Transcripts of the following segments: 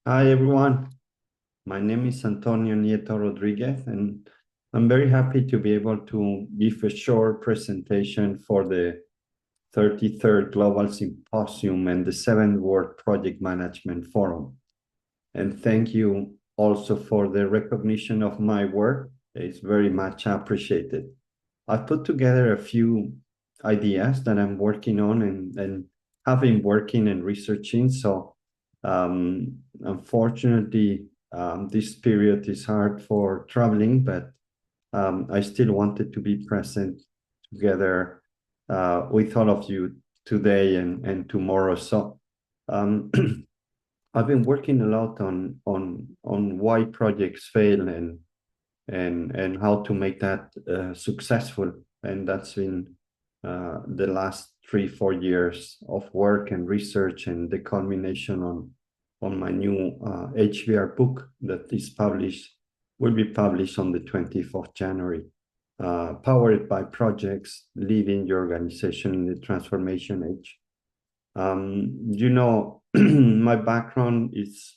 Hi, everyone. My name is Antonio Nieto-Rodriguez, and I'm very happy to be able to give a short presentation for the 33rd Global Symposium and the 7th World Project Management Forum. And thank you also for the recognition of my work. It's very much appreciated. I've put together a few ideas that I'm working on and have been working and researching. So unfortunately, this period is hard for traveling, but I still wanted to be present together with all of you today and tomorrow. So um, I've been working a lot on why projects fail and how to make that successful. And that's been the last 3-4 years of work and research, and the culmination on my new HBR book that will be published on the 20th of January. Powered by projects, leading your organization in the transformation age. My background is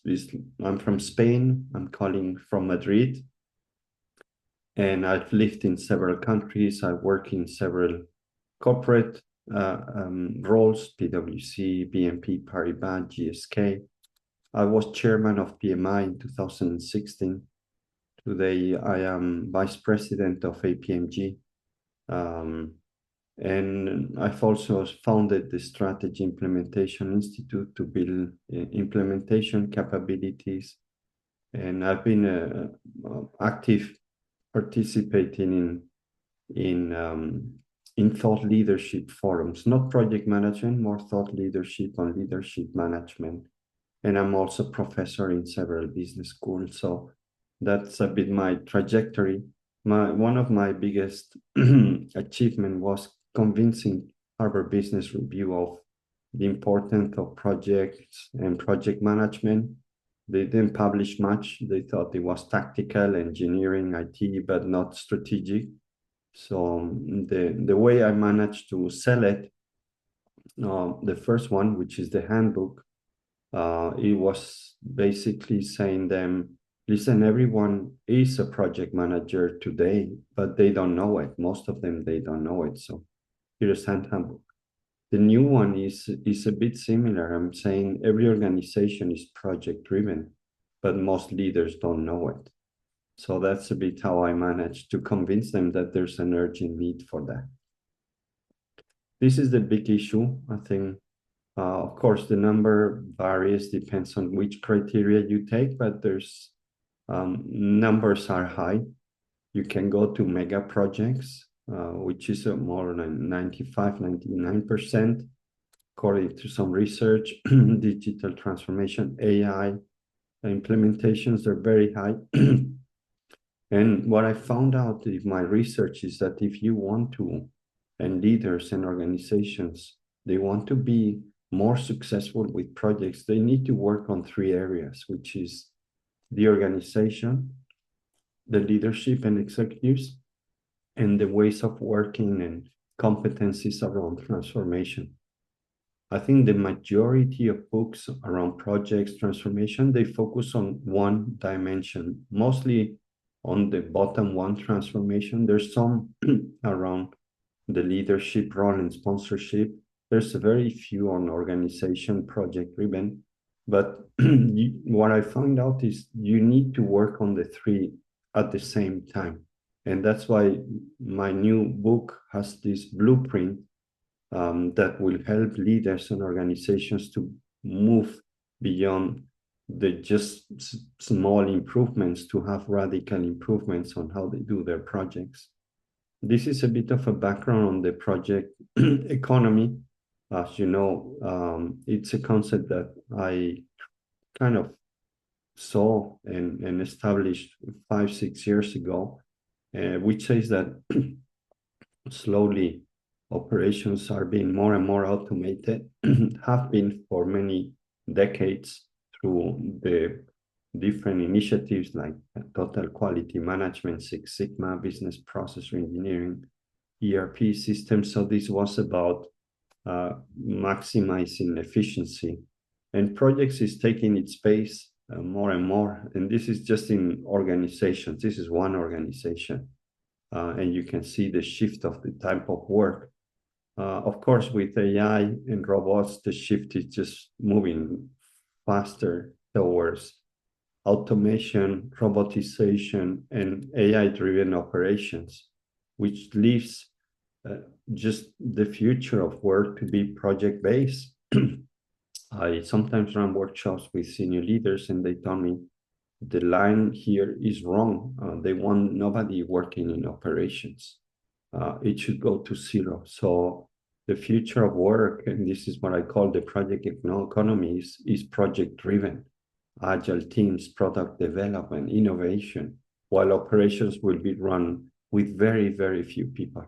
I'm from Spain. I'm calling from Madrid, and I've lived in several countries. I work in several corporate roles: PwC, BNP Paribas, GSK. I was chairman of PMI in 2016. Today, I am vice president of APMG. And I've also founded the Strategy Implementation Institute to build implementation capabilities. And I've been active participating in thought leadership forums, not project management, more thought leadership on leadership management. And I'm also professor in several business schools. So that's a bit my trajectory. One of my biggest achievement was convincing Harvard Business Review of the importance of projects and project management. They didn't publish much. They thought it was tactical, engineering, IT, but not strategic. So the way I managed to sell it, the first one, which is the handbook, it was basically saying them, listen, everyone is a project manager today, but they don't know it. Most of them, they don't know it. So here's handbook. The new one is a bit similar. I'm saying every organization is project driven, but most leaders don't know it. So that's a bit how I managed to convince them that there's an urgent need for that. This is the big issue. I think, of course, the number varies, depends on which criteria you take, but there's numbers are high. You can go to mega projects, which is more than 95, 99%, according to some research. Digital transformation, AI implementations are very high. And what I found out in my research is that if you want to, and leaders and organizations, they want to be more successful with projects, they need to work on 3 areas, which is the organization, the leadership and executives, and the ways of working and competencies around transformation. I think the majority of books around projects transformation, they focus on one dimension, mostly on the bottom one transformation. There's some around the leadership role and sponsorship. There's very few on organization project driven. But what I found out is you need to work on the 3 at the same time. And that's why my new book has this blueprint that will help leaders and organizations to move beyond the just small improvements to have radical improvements on how they do their projects. This is a bit of a background on the project economy. As you know, it's a concept that I kind of saw and established 5-6 years ago, which says that slowly operations are being more and more automated, have been for many decades through the different initiatives like total quality management, Six Sigma, business process engineering, ERP systems. So this was about maximizing efficiency. And projects is taking its space more and more. And this is just in organizations. This is one organization. And you can see the shift of the type of work. Of course, with AI and robots, the shift is just moving faster towards automation, robotization, and AI-driven operations, which leaves uh, just the future of work to be project-based. I sometimes run workshops with senior leaders, and they tell me the line here is wrong. They want nobody working in operations. It should go to zero. So the future of work, and this is what I call the project economy, is project driven. Agile teams, product development, innovation, while operations will be run with very, very few people.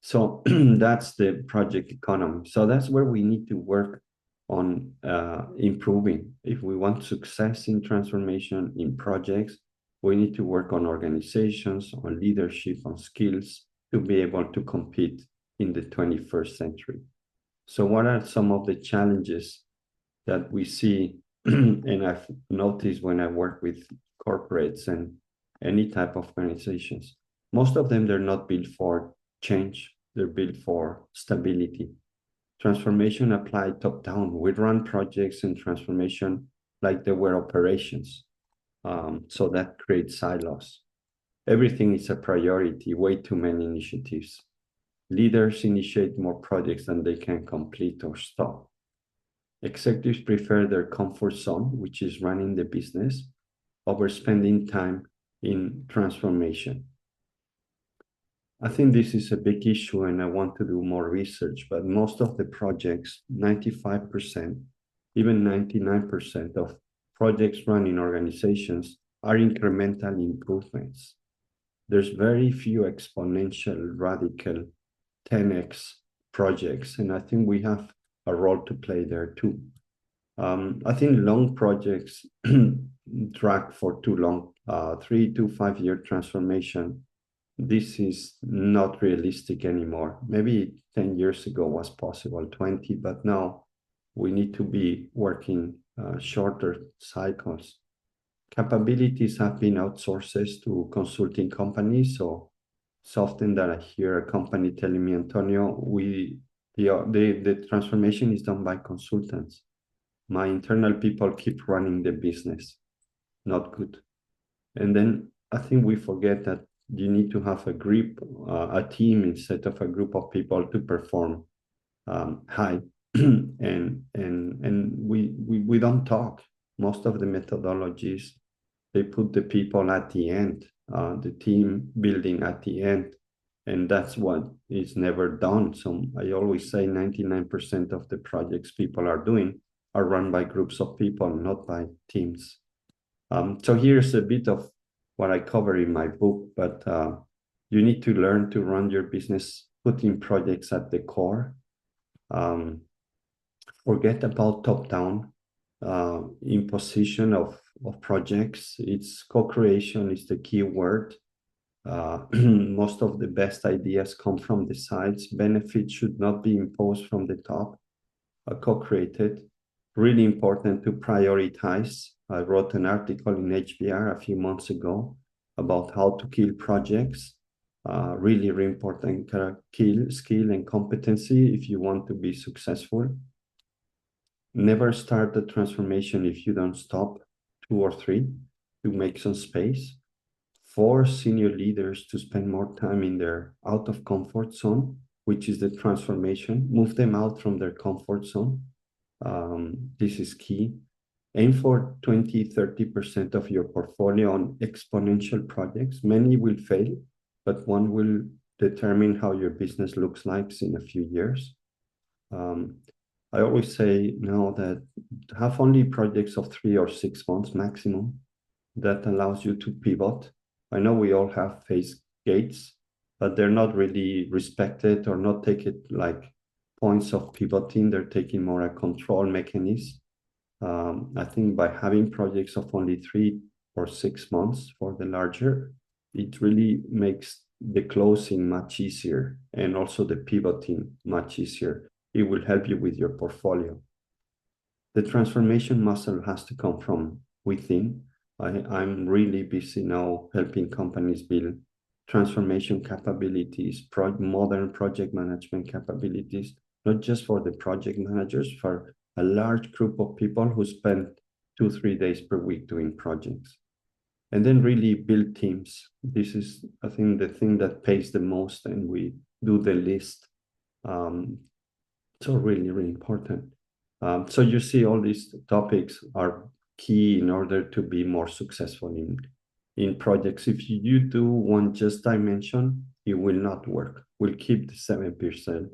So that's the project economy. So that's where we need to work on improving. If we want success in transformation in projects, we need to work on organizations, on leadership, on skills to be able to compete in the 21st century. So what are some of the challenges that we see and I've noticed when I work with corporates and any type of organizations? Most of them, they're not built for change. They're built for stability. Transformation applied top down. We run projects in transformation like they were operations. So that creates silos. Everything is a priority, way too many initiatives. Leaders initiate more projects than they can complete or stop. Executives prefer their comfort zone, which is running the business, over spending time in transformation. I think this is a big issue and I want to do more research, but most of the projects, 95%, even 99% of projects run in organizations are incremental improvements. There's very few exponential, radical 10x projects, and I think we have a role to play there too. I think long projects drag for too long, 3 to 5 year transformation. This is not realistic anymore. Maybe 10 years ago was possible, 20, but now we need to be working shorter cycles. Capabilities have been outsourced to consulting companies. So it's often that I hear a company telling me, Antonio, the transformation is done by consultants. My internal people keep running the business. Not good. And then I think we forget that you need to have a team instead of a group of people to perform high. and we don't talk. Most of the methodologies, they put the people at the end, the team building at the end. And that's what is never done. So I always say 99% of the projects people are doing are run by groups of people, not by teams. So here's a bit of what I cover in my book, but you need to learn to run your business, putting projects at the core. Forget about top-down imposition of projects. It's co-creation is the key word. Most of the best ideas come from the sides. Benefits should not be imposed from the top, co-created. Really important to prioritize. I wrote an article in HBR a few months ago about how to kill projects. Really important skill and competency if you want to be successful. Never start the transformation if you don't stop 2 or 3 to make some space. Force senior leaders to spend more time in their out of comfort zone, which is the transformation. Move them out from their comfort zone. This is key. Aim for 20-30% of your portfolio on exponential projects. Many will fail, but one will determine how your business looks like in a few years. I always say now that have only projects of 3 or 6 months maximum. That allows you to pivot. I know we all have phase gates, but they're not really respected or not taken like points of pivoting. They're taking more a control mechanism. I think by having projects of only 3 or 6 months for the larger, it really makes the closing much easier and also the pivoting much easier. It will help you with your portfolio. The transformation muscle has to come from within. I'm really busy now helping companies build transformation capabilities, modern project management capabilities, not just for the project managers, for a large group of people who spend 2-3 days per week doing projects. And then really build teams. This is, I think, the thing that pays the most, and we do the least. So really, really important. So you see, all these topics are key in order to be more successful in projects. If you do one just dimension, it will not work. We'll keep the 7%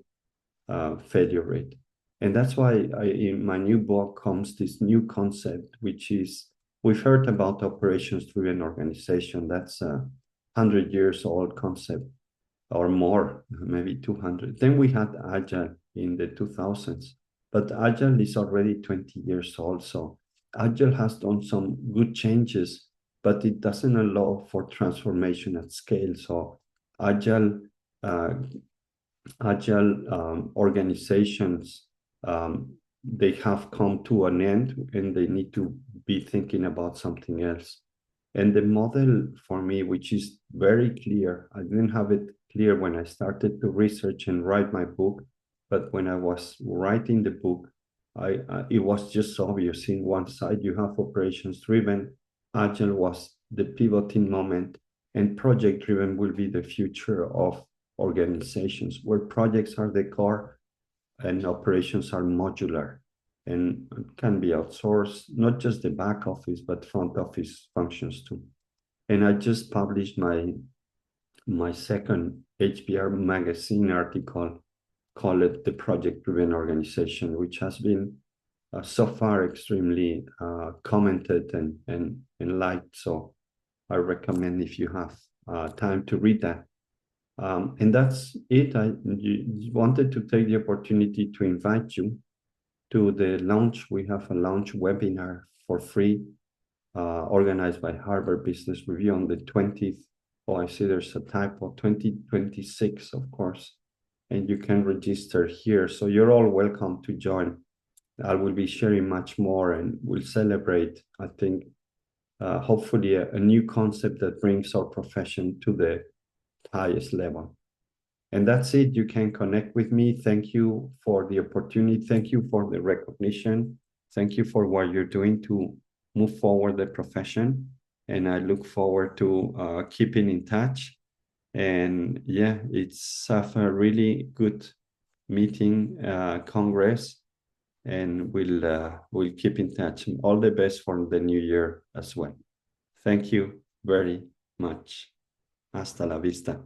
failure rate. And that's why in my new book comes this new concept, which is, we've heard about operations-driven organization. That's a 100-years-old concept, or more, maybe 200. Then we had Agile in the 2000s, but Agile is already 20 years old. So Agile has done some good changes, but it doesn't allow for transformation at scale. So Agile organizations, they have come to an end, and they need to be thinking about something else. And the model for me, which is very clear, I didn't have it clear when I started to research and write my book, but when I was writing the book, it was just obvious. In one side, you have operations driven, Agile was the pivoting moment, and project driven will be the future of organizations, where projects are the core and operations are modular and can be outsourced, not just the back office, but front office functions too. And I just published my second HBR magazine article, called it The Project Driven Organization, which has been so far extremely commented and liked. So I recommend, if you have time, to read that. And that's it. I wanted to take the opportunity to invite you to the launch. We have a launch webinar for free, organized by Harvard Business Review on the 20th. Oh, I see there's a typo, 2026, of course. And you can register here. So you're all welcome to join. I will be sharing much more, and we'll celebrate, I think, hopefully a new concept that brings our profession to the highest level. And that's it. You can connect with me. Thank you for the opportunity. Thank you for the recognition. Thank you for what you're doing to move forward the profession. And I look forward to keeping in touch. And yeah, it's a really good meeting, Congress, and we'll keep in touch. All the best for the new year as well. Thank you very much. Hasta la vista.